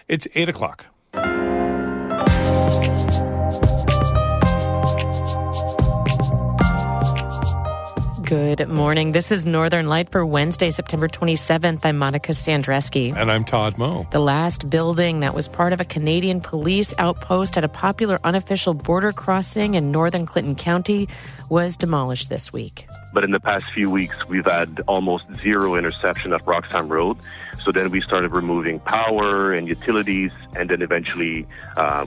It's 8 o'clock. Good morning. This is Northern Light for Wednesday, September 27th. I'm Monica Sandreski. And I'm Todd Moe. The last building that was part of a Canadian police outpost at a popular unofficial border crossing in northern Clinton County was demolished this week. But in the past few weeks, we've had almost zero interception at Roxham Road. So then we started removing power and utilities, and then eventually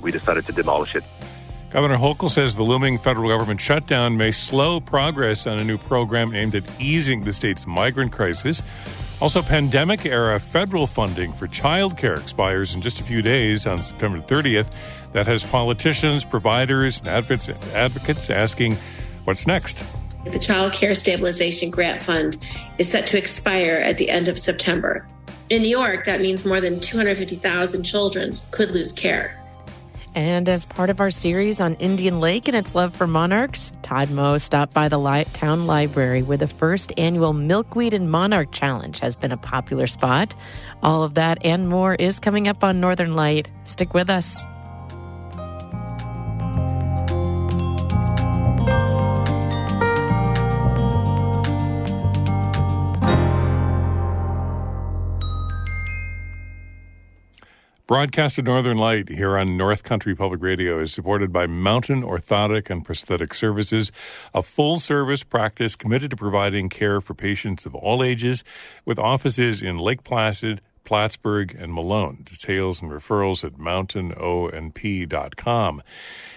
we decided to demolish it. Governor Hochul says the looming federal government shutdown may slow progress on a new program aimed at easing the state's migrant crisis. Also, pandemic-era federal funding for childcare expires in just a few days on September 30th. That has politicians, providers, and advocates asking, what's next? The Child Care Stabilization Grant Fund is set to expire at the end of September. In New York, that means more than 250,000 children could lose care. And as part of our series on Indian Lake and its love for monarchs, Todd Moe stopped by the town library where the first annual Milkweed and Monarch Challenge has been a popular spot. All of that and more is coming up on Northern Light. Stick with us. Broadcast at Northern Light here on North Country Public Radio is supported by Mountain Orthotic and Prosthetic Services, a full-service practice committed to providing care for patients of all ages with offices in Lake Placid, Plattsburgh, and Malone. Details and referrals at mountainonp.com.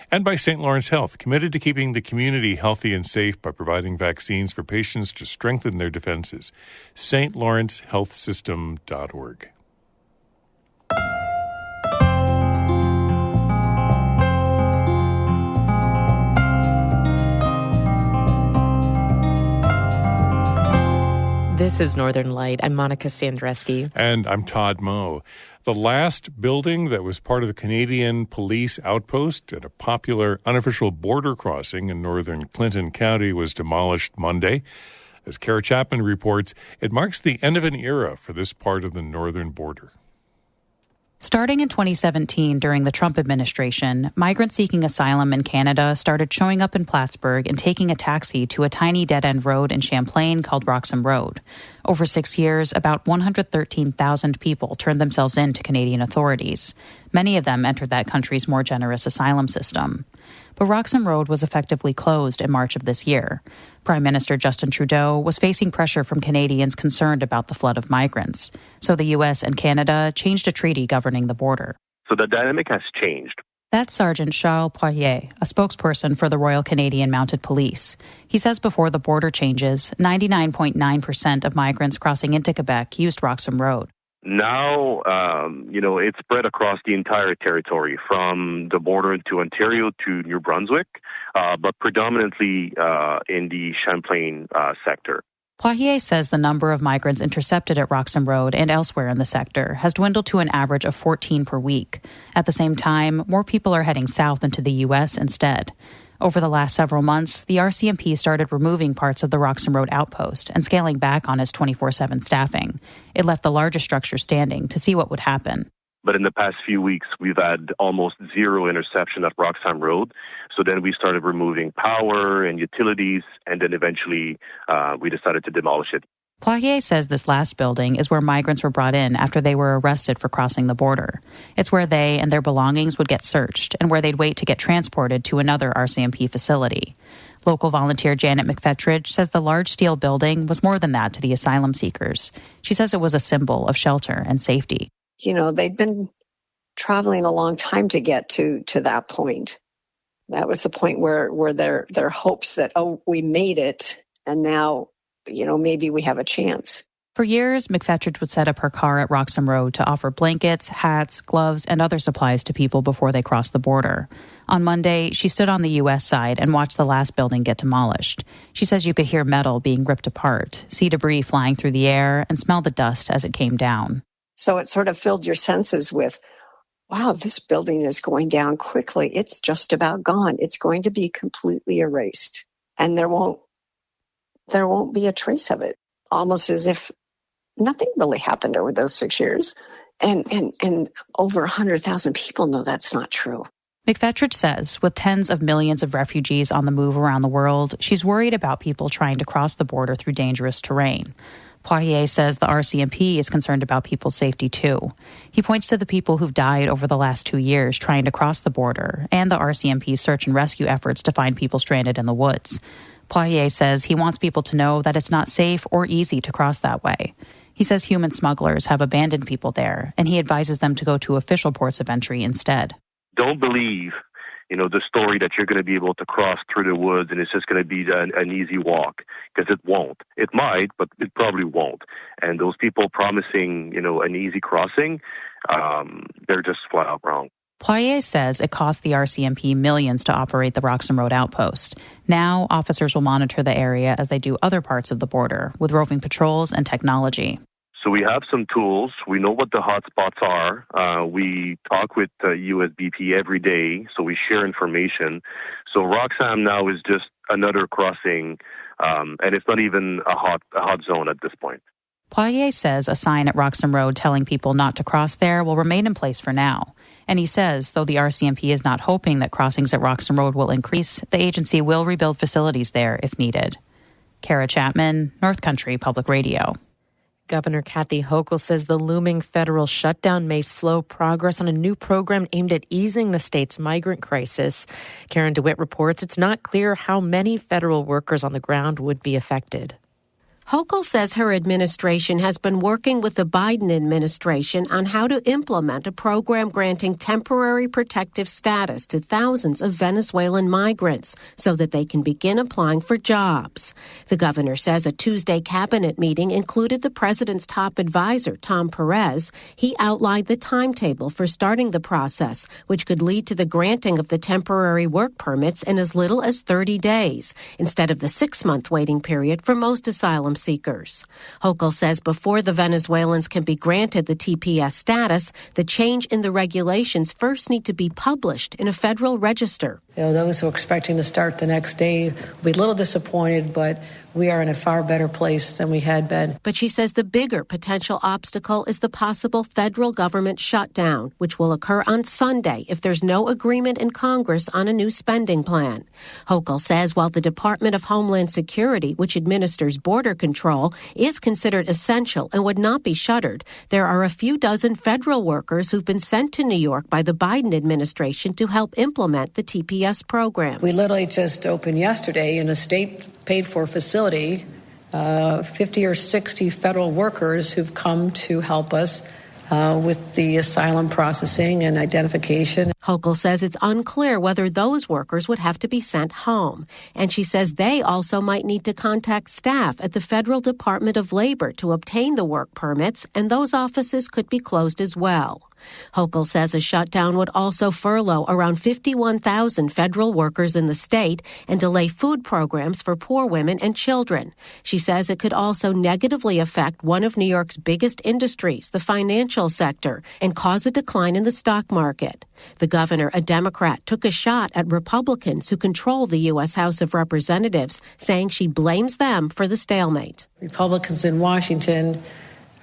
And by St. Lawrence Health, committed to keeping the community healthy and safe by providing vaccines for patients to strengthen their defenses. stlawrencehealthsystem.org. This is Northern Light. I'm Monica Sandreski. And I'm Todd Moe. The last building that was part of the Canadian police outpost at a popular unofficial border crossing in northern Clinton County was demolished Monday. As Kara Chapman reports, it marks the end of an era for this part of the northern border. Starting in 2017, during the Trump administration, migrants seeking asylum in Canada started showing up in Plattsburgh and taking a taxi to a tiny dead-end road in Champlain called Roxham Road. Over 6 years, about 113,000 people turned themselves in to Canadian authorities. Many of them entered that country's more generous asylum system. But Roxham Road was effectively closed in March of this year. Prime Minister Justin Trudeau was facing pressure from Canadians concerned about the flood of migrants. So the U.S. and Canada changed a treaty governing the border. So the dynamic has changed. That's Sergeant Charles Poirier, a spokesperson for the Royal Canadian Mounted Police. He says before the border changes, 99.9% of migrants crossing into Quebec used Roxham Road. Now, it's spread across the entire territory, from the border to Ontario to New Brunswick, but predominantly in the Champlain sector. Poirier says the number of migrants intercepted at Roxham Road and elsewhere in the sector has dwindled to an average of 14 per week. At the same time, more people are heading south into the U.S. instead. Over the last several months, the RCMP started removing parts of the Roxham Road outpost and scaling back on its 24/7 staffing. It left the largest structure standing to see what would happen. But in the past few weeks, we've had almost zero interception at Roxham Road. So then we started removing power and utilities, and then eventually we decided to demolish it. Poirier says this last building is where migrants were brought in after they were arrested for crossing the border. It's where they and their belongings would get searched and where they'd wait to get transported to another RCMP facility. Local volunteer Janet McFetridge says the large steel building was more than that to the asylum seekers. She says it was a symbol of shelter and safety. You know, they'd been traveling a long time to get to that point. That was the point where their hopes that, we made it, and now, maybe we have a chance. For years, McFetridge would set up her car at Roxham Road to offer blankets, hats, gloves, and other supplies to people before they crossed the border. On Monday, she stood on the U.S. side and watched the last building get demolished. She says you could hear metal being ripped apart, see debris flying through the air, and smell the dust as it came down. So it sort of filled your senses with, wow, this building is going down quickly. It's just about gone. It's going to be completely erased. And there won't be a trace of it. Almost as if nothing really happened over those 6 years. And over 100,000 people know that's not true. McFetridge says with tens of millions of refugees on the move around the world, she's worried about people trying to cross the border through dangerous terrain. Poirier says the RCMP is concerned about people's safety too. He points to the people who've died over the last 2 years trying to cross the border and the RCMP's search and rescue efforts to find people stranded in the woods. Poirier says he wants people to know that it's not safe or easy to cross that way. He says human smugglers have abandoned people there, and he advises them to go to official ports of entry instead. Don't believe, the story that you're going to be able to cross through the woods and it's just going to be an easy walk, because it won't. It might, but it probably won't. And those people promising, an easy crossing, they're just flat out wrong. Poirier says it cost the RCMP millions to operate the Roxham Road outpost. Now, officers will monitor the area as they do other parts of the border with roving patrols and technology. So we have some tools. We know what the hot spots are. We talk with USBP every day, so we share information. So Roxham now is just another crossing, and it's not even a hot zone at this point. Poirier says a sign at Roxham Road telling people not to cross there will remain in place for now. And he says, though the RCMP is not hoping that crossings at Roxham Road will increase, the agency will rebuild facilities there if needed. Kara Chapman, North Country Public Radio. Governor Kathy Hochul says the looming federal shutdown may slow progress on a new program aimed at easing the state's migrant crisis. Karen DeWitt reports it's not clear how many federal workers on the ground would be affected. Hochul says her administration has been working with the Biden administration on how to implement a program granting temporary protective status to thousands of Venezuelan migrants so that they can begin applying for jobs. The governor says a Tuesday cabinet meeting included the president's top advisor, Tom Perez. He outlined the timetable for starting the process, which could lead to the granting of the temporary work permits in as little as 30 days, instead of the 6-month waiting period for most asylum seekers. Hochul says before the Venezuelans can be granted the TPS status, the change in the regulations first need to be published in a federal register. Those who are expecting to start the next day will be a little disappointed, but we are in a far better place than we had been. But she says the bigger potential obstacle is the possible federal government shutdown, which will occur on Sunday if there's no agreement in Congress on a new spending plan. Hochul says while the Department of Homeland Security, which administers border control, is considered essential and would not be shuttered, there are a few dozen federal workers who've been sent to New York by the Biden administration to help implement the TPS program. We literally just opened yesterday in a state-paid-for facility, 50 or 60 federal workers who've come to help us with the asylum processing and identification. Hochul says it's unclear whether those workers would have to be sent home. And she says they also might need to contact staff at the Federal Department of Labor to obtain the work permits, and those offices could be closed as well. Hochul says a shutdown would also furlough around 51,000 federal workers in the state and delay food programs for poor women and children. She says it could also negatively affect one of New York's biggest industries, the financial sector, and cause a decline in the stock market. The governor, a Democrat, took a shot at Republicans who control the U.S. House of Representatives, saying she blames them for the stalemate. Republicans in Washington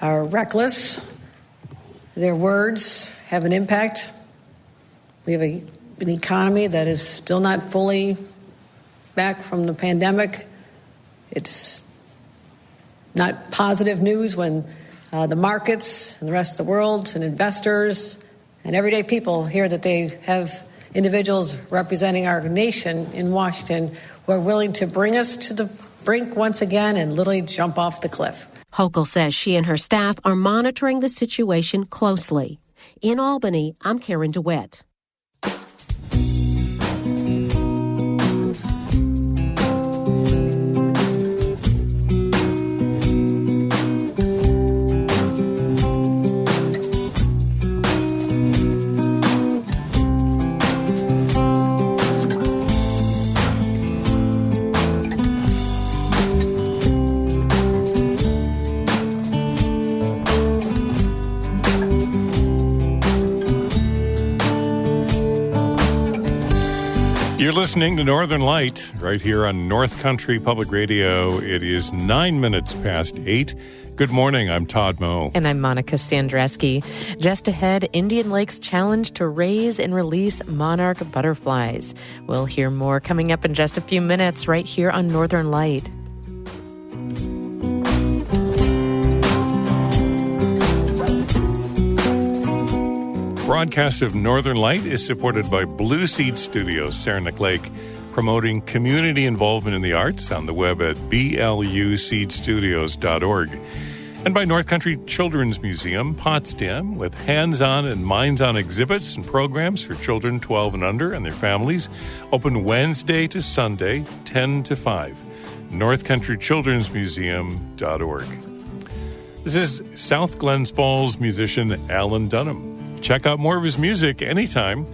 are reckless. Their words have an impact. We have an economy that is still not fully back from the pandemic. It's not positive news when the markets and the rest of the world and investors and everyday people hear that they have individuals representing our nation in Washington who are willing to bring us to the brink once again and literally jump off the cliff. Hochul says she and her staff are monitoring the situation closely. In Albany, I'm Karen DeWitt. You're listening to Northern Light right here on North Country Public Radio. It is 9 minutes past 8. Good morning. I'm Todd Moe. And I'm Monica Sandreski. Just ahead, Indian Lake's challenge to raise and release monarch butterflies. We'll hear more coming up in just a few minutes right here on Northern Light. Broadcast of Northern Light is supported by Blue Seed Studios, Saranac Lake, promoting community involvement in the arts on the web at bluseedstudios.org. And by North Country Children's Museum, Potsdam, with hands-on and minds-on exhibits and programs for children 12 and under and their families, open Wednesday to Sunday, 10 to 5. NorthCountryChildren'sMuseum.org. This is South Glens Falls musician Alan Dunham. Check out more of his music anytime.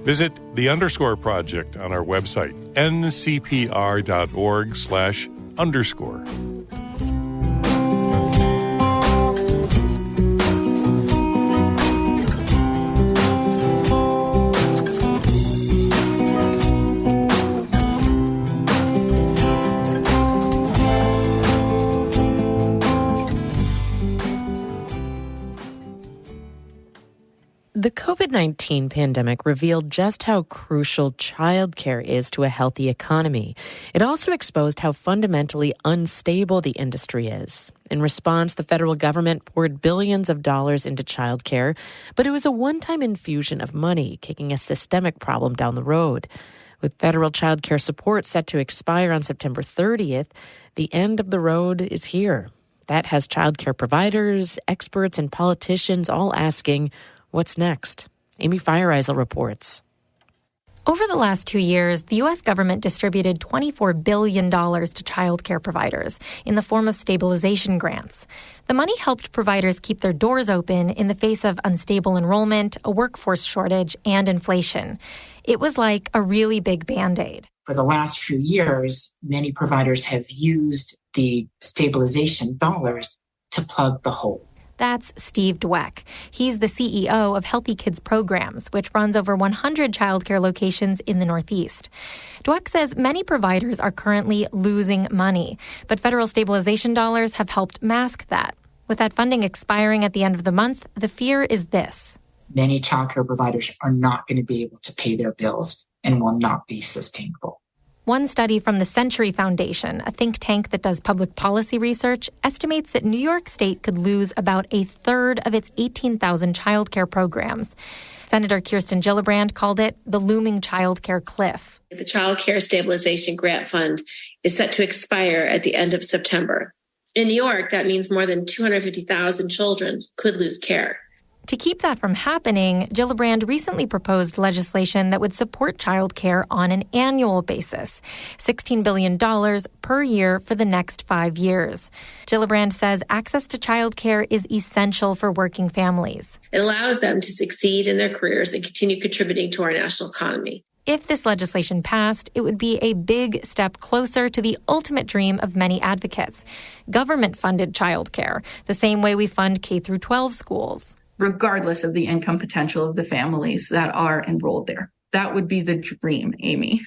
Visit the _ project on our website, ncpr.org/_. The COVID-19 pandemic revealed just how crucial childcare is to a healthy economy. It also exposed how fundamentally unstable the industry is. In response, the federal government poured billions of dollars into childcare, but it was a one-time infusion of money, kicking a systemic problem down the road. With federal childcare support set to expire on September 30th, the end of the road is here. That has childcare providers, experts, and politicians all asking, what's next? Amy Feiereisel reports. Over the last 2 years, the U.S. government distributed $24 billion to child care providers in the form of stabilization grants. The money helped providers keep their doors open in the face of unstable enrollment, a workforce shortage, and inflation. It was like a really big Band-Aid. For the last few years, many providers have used the stabilization dollars to plug the hole. That's Steve Dweck. He's the CEO of Healthy Kids Programs, which runs over 100 childcare locations in the Northeast. Dweck says many providers are currently losing money, but federal stabilization dollars have helped mask that. With that funding expiring at the end of the month, the fear is this. Many childcare providers are not going to be able to pay their bills and will not be sustainable. One study from the Century Foundation, a think tank that does public policy research, estimates that New York State could lose about a third of its 18,000 childcare programs. Senator Kirsten Gillibrand called it the looming childcare cliff. The Child Care Stabilization Grant Fund is set to expire at the end of September. In New York, that means more than 250,000 children could lose care. To keep that from happening, Gillibrand recently proposed legislation that would support child care on an annual basis, $16 billion per year for the next 5 years. Gillibrand says access to child care is essential for working families. It allows them to succeed in their careers and continue contributing to our national economy. If this legislation passed, it would be a big step closer to the ultimate dream of many advocates, government-funded childcare, the same way we fund K-12 schools. Regardless of the income potential of the families that are enrolled there. That would be the dream, Amy.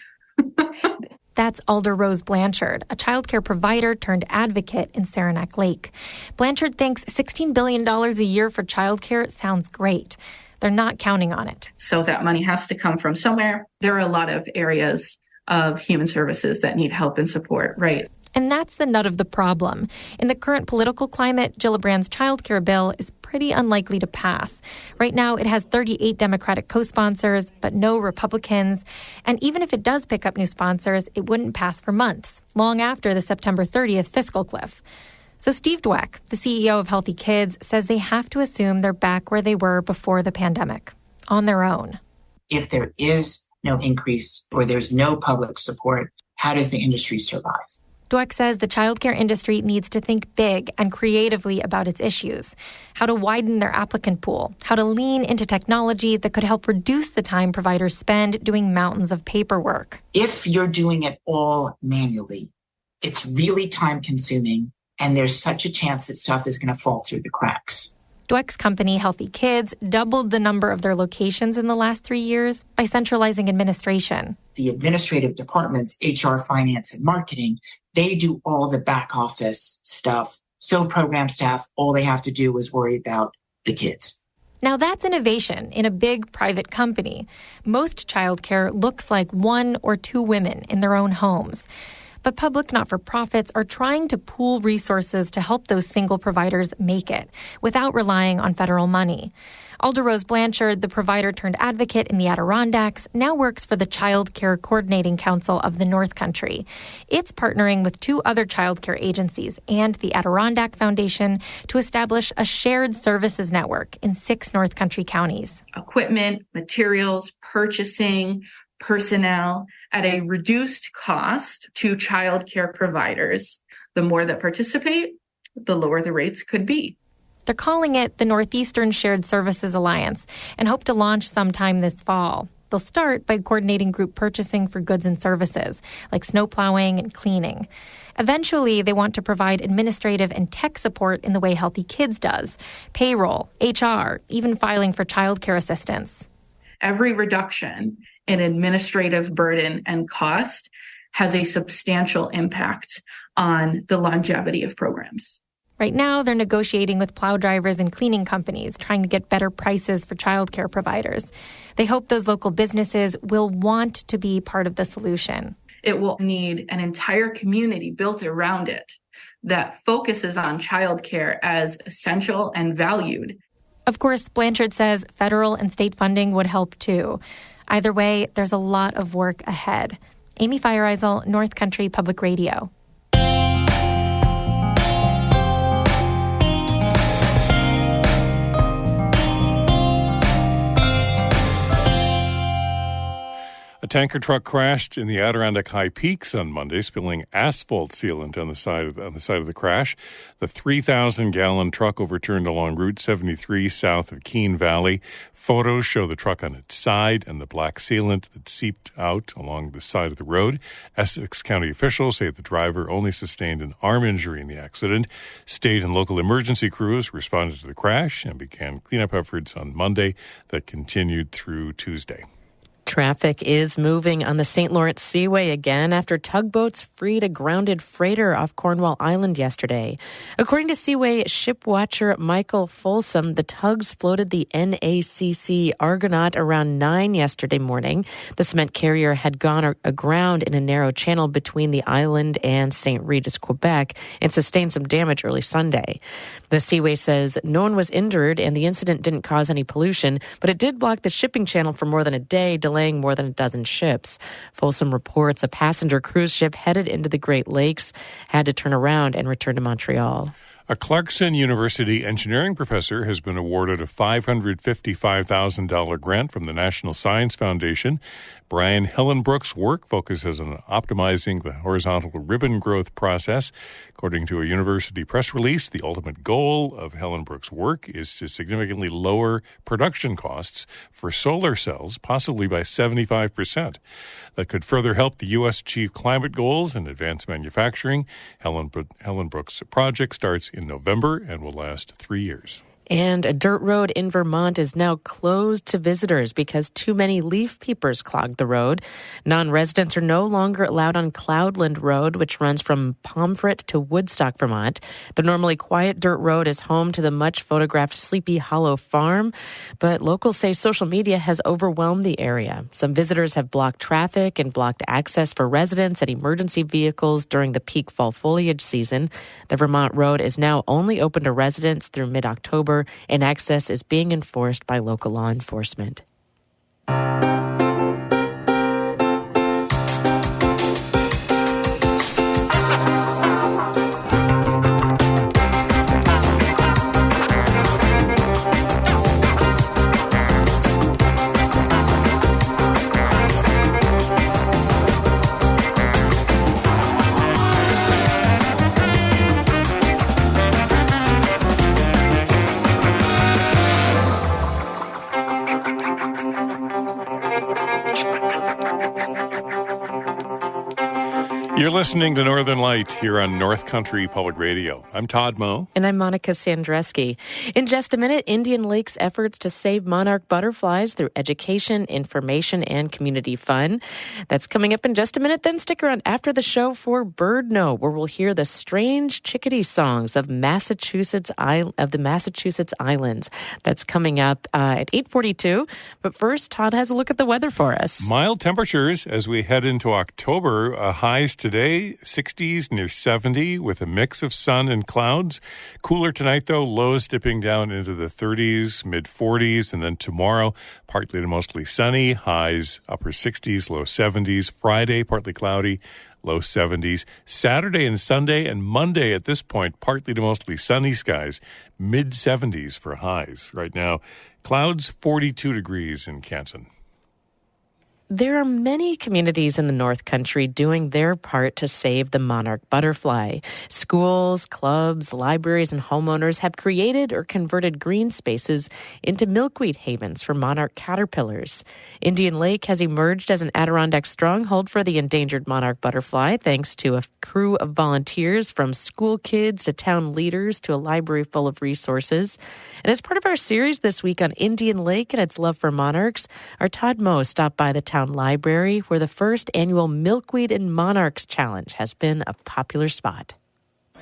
That's Alder Rose Blanchard, a childcare provider turned advocate in Saranac Lake. Blanchard thinks $16 billion a year for childcare sounds great. They're not counting on it. So that money has to come from somewhere. There are a lot of areas of human services that need help and support, right? And that's the nut of the problem. In the current political climate, Gillibrand's childcare bill is pretty unlikely to pass. Right now, it has 38 Democratic co-sponsors, but no Republicans. And even if it does pick up new sponsors, it wouldn't pass for months, long after the September 30th fiscal cliff. So Steve Dweck, the CEO of Healthy Kids, says they have to assume they're back where they were before the pandemic, on their own. If there is no increase or there's no public support, how does the industry survive? Dweck says the childcare industry needs to think big and creatively about its issues, how to widen their applicant pool, how to lean into technology that could help reduce the time providers spend doing mountains of paperwork. If you're doing it all manually, it's really time consuming, and there's such a chance that stuff is going to fall through the cracks. Dweck's company, Healthy Kids, doubled the number of their locations in the last 3 years by centralizing administration. The administrative departments, HR, finance, and marketing, they do all the back office stuff. So program staff, all they have to do is worry about the kids. Now that's innovation in a big private company. Most childcare looks like 1 or 2 women in their own homes. But public not-for-profits are trying to pool resources to help those single providers make it without relying on federal money. Alder Rose Blanchard, the provider-turned-advocate in the Adirondacks, now works for the Child Care Coordinating Council of the North Country. It's partnering with 2 other child care agencies and the Adirondack Foundation to establish a shared services network in 6 North Country counties. Equipment, materials, purchasing, personnel at a reduced cost to child care providers. The more that participate, the lower the rates could be. They're calling it the Northeastern Shared Services Alliance and hope to launch sometime this fall. They'll start by coordinating group purchasing for goods and services, like snow plowing and cleaning. Eventually, they want to provide administrative and tech support in the way Healthy Kids does, payroll, HR, even filing for child care assistance. Every reduction in administrative burden and cost has a substantial impact on the longevity of programs. Right now, they're negotiating with plow drivers and cleaning companies, trying to get better prices for childcare providers. They hope those local businesses will want to be part of the solution. It will need an entire community built around it that focuses on childcare as essential and valued. Of course, Blanchard says federal and state funding would help too. Either way, there's a lot of work ahead. Amy Feiereisel, North Country Public Radio. A tanker truck crashed in the Adirondack High Peaks on Monday, spilling asphalt sealant on the side of the crash. The 3,000-gallon truck overturned along Route 73 south of Keene Valley. Photos show the truck on its side and the black sealant that seeped out along the side of the road. Essex County officials say the driver only sustained an arm injury in the accident. State and local emergency crews responded to the crash and began cleanup efforts on Monday that continued through Tuesday. Traffic is moving on the St. Lawrence Seaway again after tugboats freed a grounded freighter off Cornwall Island yesterday. According to Seaway ship watcher Michael Folsom, the tugs floated the NACC Argonaut around 9 yesterday morning. The cement carrier had gone aground in a narrow channel between the island and St. Regis, Quebec, and sustained some damage early Sunday. The Seaway says no one was injured and the incident didn't cause any pollution, but it did block the shipping channel for more than a day, delaying more than a dozen ships. Folsom reports a passenger cruise ship headed into the Great Lakes had to turn around and return to Montreal. A Clarkson University engineering professor has been awarded a $555,000 grant from the National Science Foundation. Brian Hillenbrook's work focuses on optimizing the horizontal ribbon growth process. According to a university press release, the ultimate goal of Hillenbrook's work is to significantly lower production costs for solar cells, possibly by 75%. That could further help the U.S. achieve climate goals and advance manufacturing. Hillenbrook's project starts in November and will last 3 years. And a dirt road in Vermont is now closed to visitors because too many leaf peepers clogged the road. Non-residents are no longer allowed on Cloudland Road, which runs from Pomfret to Woodstock, Vermont. The normally quiet dirt road is home to the much-photographed Sleepy Hollow Farm, but locals say social media has overwhelmed the area. Some visitors have blocked traffic and blocked access for residents and emergency vehicles during the peak fall foliage season. The Vermont Road is now only open to residents through mid-October, and access is being enforced by local law enforcement. You're listening to Northern Light here on North Country Public Radio. I'm Todd Moe. And I'm Monica Sandreski. In just a minute, Indian Lake's efforts to save monarch butterflies through education, information, and community fun. That's coming up in just a minute. Then stick around after the show for Bird Know, where we'll hear the strange chickadee songs of the Massachusetts Islands. That's coming up at 8:42. But first, Todd has a look at the weather for us. Mild temperatures as we head into October. Highs today, 60s near 70 with a mix of sun and clouds. Cooler tonight, though, lows dipping down into the 30s, mid-40s. And then tomorrow, partly to mostly sunny, highs upper 60s, low 70s. Friday, partly cloudy, low 70s. Saturday and Sunday and Monday at this point, partly to mostly sunny skies, mid-70s for highs. Right now, clouds 42 degrees in Canton. There are many communities in the North Country doing their part to save the monarch butterfly. Schools, clubs, libraries, and homeowners have created or converted green spaces into milkweed havens for monarch caterpillars. Indian Lake has emerged as an Adirondack stronghold for the endangered monarch butterfly, thanks to a crew of volunteers from school kids to town leaders to a library full of resources. And as part of our series this week on Indian Lake and its love for monarchs, our Todd Moe stopped by the town library, where the first annual Milkweed and Monarchs Challenge has been a popular spot.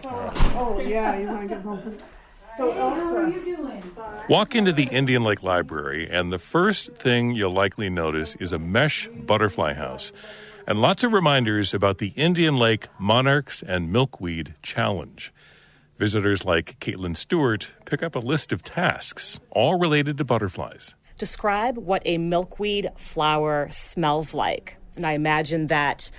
You want to get home? So, Elsa, how are you doing? Walk into the Indian Lake Library, and the first thing you'll likely notice is a mesh butterfly house and lots of reminders about the Indian Lake Monarchs and Milkweed Challenge. Visitors like Caitlin Stewart pick up a list of tasks, all related to butterflies. Describe what a milkweed flower smells like. And I imagine that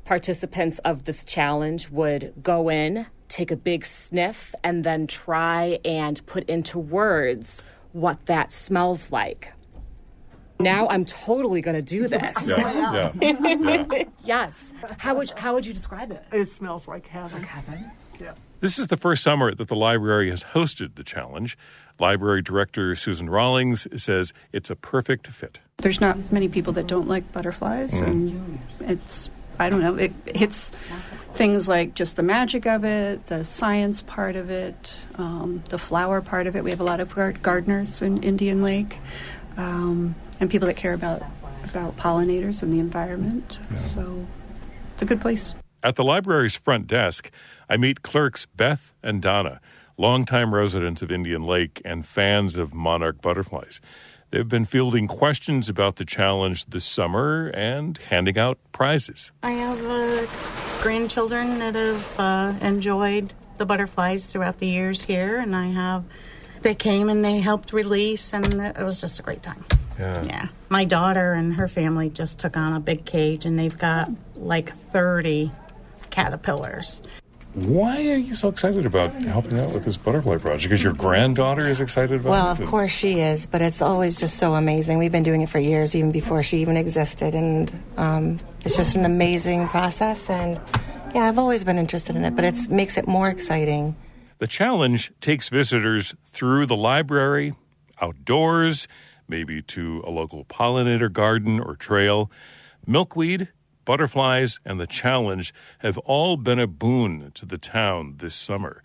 participants of this challenge would go in, take a big sniff, and then try and put into words what that smells like. Now I'm totally going to do this. Yeah. Yes. How would you describe it? It smells like heaven. Like heaven? Yeah. This is the first summer that the library has hosted the challenge. Library Director Susan Rawlings says it's a perfect fit. There's not many people that don't like butterflies, and it hits things like just the magic of it, the science part of it, the flower part of it. We have a lot of gardeners in Indian Lake, and people that care about pollinators and the environment. Yeah. So it's a good place. At the library's front desk, I meet clerks Beth and Donna, longtime residents of Indian Lake and fans of monarch butterflies. They've been fielding questions about the challenge this summer and handing out prizes. I have grandchildren that have enjoyed the butterflies throughout the years here, and they came and they helped release, and it was just a great time. Yeah. My daughter and her family just took on a big cage, and they've got like 30 caterpillars. Why are you so excited about helping out with this butterfly project? Because your granddaughter is excited about it? Well, of course she is, but it's always just so amazing. We've been doing it for years, even before she even existed, and it's just an amazing process, and yeah, I've always been interested in it, but it makes it more exciting. The challenge takes visitors through the library, outdoors, maybe to a local pollinator garden or trail. Milkweed, butterflies, and the challenge have all been a boon to the town this summer.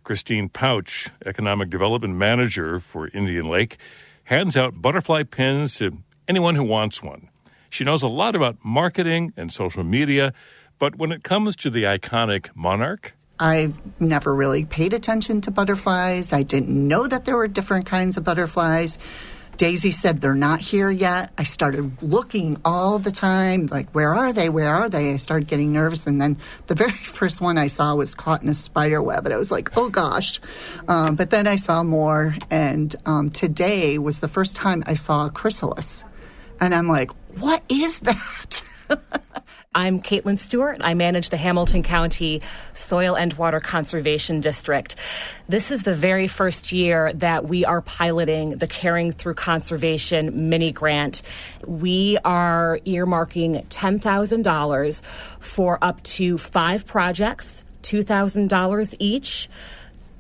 Christine Pouch, Economic Development Manager for Indian Lake, hands out butterfly pins to anyone who wants one. She knows a lot about marketing and social media, but when it comes to the iconic monarch, I've never really paid attention to butterflies. I didn't know that there were different kinds of butterflies. Daisy said they're not here yet. I started looking all the time, like, where are they? Where are they? I started getting nervous, and then the very first one I saw was caught in a spider web, and I was like, oh, gosh. But then I saw more, and today was the first time I saw a chrysalis. And I'm like, what is that? I'm Caitlin Stewart. I manage the Hamilton County Soil and Water Conservation District. This is the very first year that we are piloting the Caring Through Conservation mini grant. We are earmarking $10,000 for up to 5 projects, $2,000 each.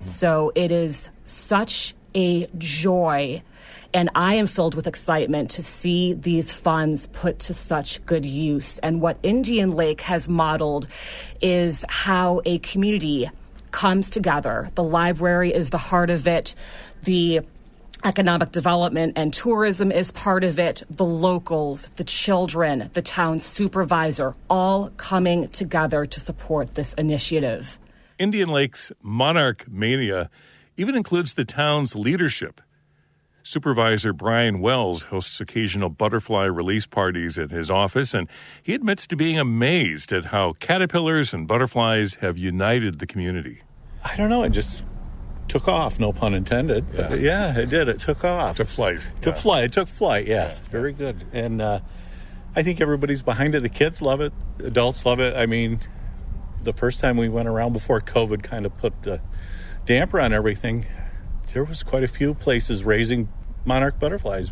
So it is such a joy And I am filled with excitement to see these funds put to such good use. And what Indian Lake has modeled is how a community comes together. The library is the heart of it. The economic development and tourism is part of it. The locals, the children, the town supervisor, all coming together to support this initiative. Indian Lake's Monarch Mania even includes the town's leadership. Supervisor Brian Wells hosts occasional butterfly release parties at his office, and he admits to being amazed at how caterpillars and butterflies have united the community. I don't know, it just took off, no pun intended. Yeah, it did. It took off. Took flight. It took flight, yes. Very good. And I think everybody's behind it. The kids love it. Adults love it. I mean, the first time we went around before COVID kind of put the damper on everything, there was quite a few places raising monarch butterflies.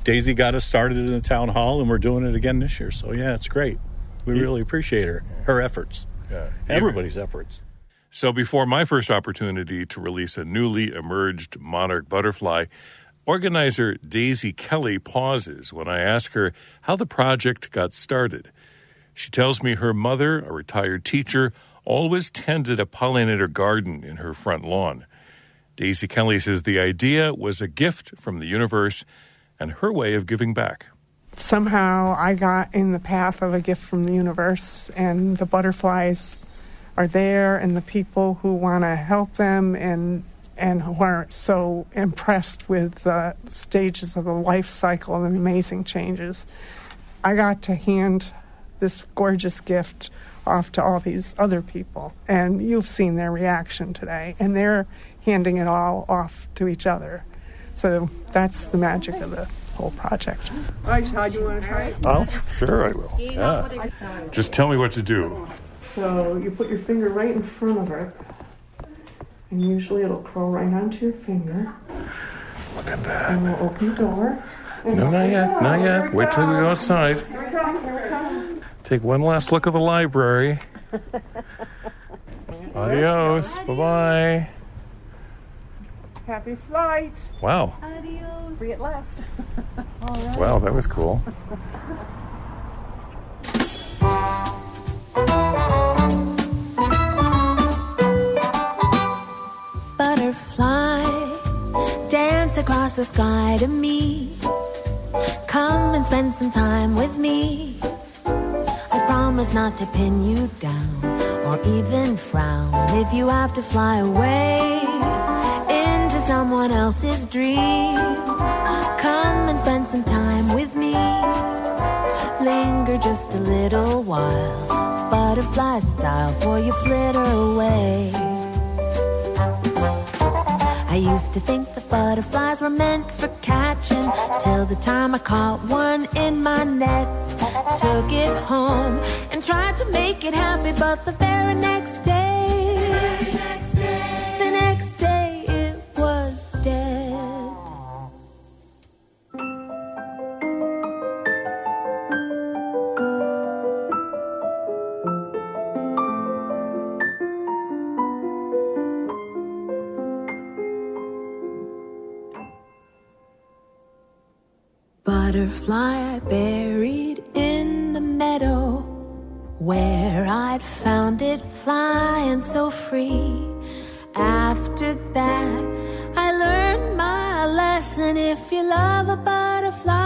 Daisy got us started in the town hall, and we're doing it again this year. So, yeah, it's great. We really appreciate her efforts. Yeah. Everybody's efforts. So before my first opportunity to release a newly emerged monarch butterfly, organizer Daisy Kelly pauses when I ask her how the project got started. She tells me her mother, a retired teacher, always tended a pollinator garden in her front lawn. Daisy Kelly says the idea was a gift from the universe and her way of giving back. Somehow I got in the path of a gift from the universe, and the butterflies are there, and the people who want to help them and who are so impressed with the stages of the life cycle and the amazing changes. I got to hand this gorgeous gift off to all these other people, and you've seen their reaction today, and they're handing it all off to each other. So that's the magic of the whole project. All right, Todd, you want to try it? Oh, sure I will. Yeah. Just tell me what to do. So you put your finger right in front of it, and usually it'll crawl right onto your finger. Look at that. And we'll open the door. No, not yet, not yet. Wait till we go outside. Here it comes, here it comes. Take one last look at the library. Adios. Bye-bye. Happy flight. Wow. Adios. Free at last. All right. Wow, that was cool. Butterfly, dance across the sky to me. Come and spend some time with me. I promise not to pin you down or even frown if you have to fly away into someone else's dream. Come and spend some time with me. Linger just a little while, butterfly style, for you flitter away. I used to think that butterflies were meant for catching, till the time I caught one in my net. Took it home and tried to make it happy, but the very next day, the next day it was dead. Butterfly buried in the meadow, where I'd found it flying so free. After that, I learned my lesson. If you love a butterfly,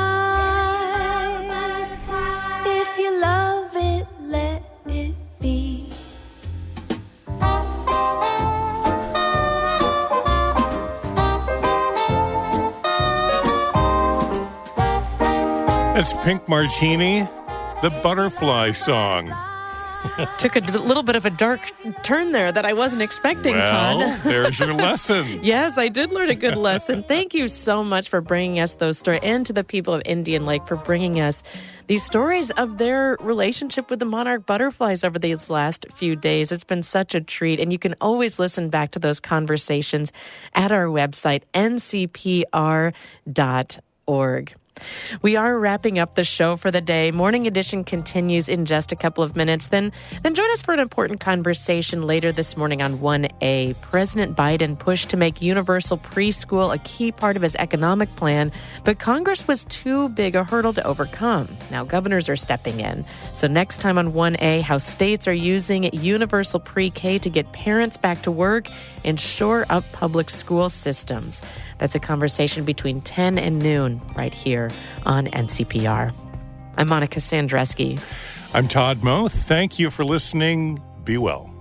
if you love it, let it be. That's Pink Martini, the Butterfly Song. Took a little bit of a dark turn there that I wasn't expecting, Todd. Well, there's your lesson. Yes, I did learn a good lesson. Thank you so much for bringing us those stories, and to the people of Indian Lake for bringing us these stories of their relationship with the monarch butterflies over these last few days. It's been such a treat, and you can always listen back to those conversations at our website, ncpr.org. We are wrapping up the show for the day. Morning Edition continues in just a couple of minutes. Then join us for an important conversation later this morning on 1A. President Biden pushed to make universal preschool a key part of his economic plan, but Congress was too big a hurdle to overcome. Now governors are stepping in. So next time on 1A, how states are using universal pre-K to get parents back to work and shore up public school systems. That's a conversation between 10 and noon right here on NCPR. I'm Monica Sandreski. I'm Todd Moe. Thank you for listening. Be well.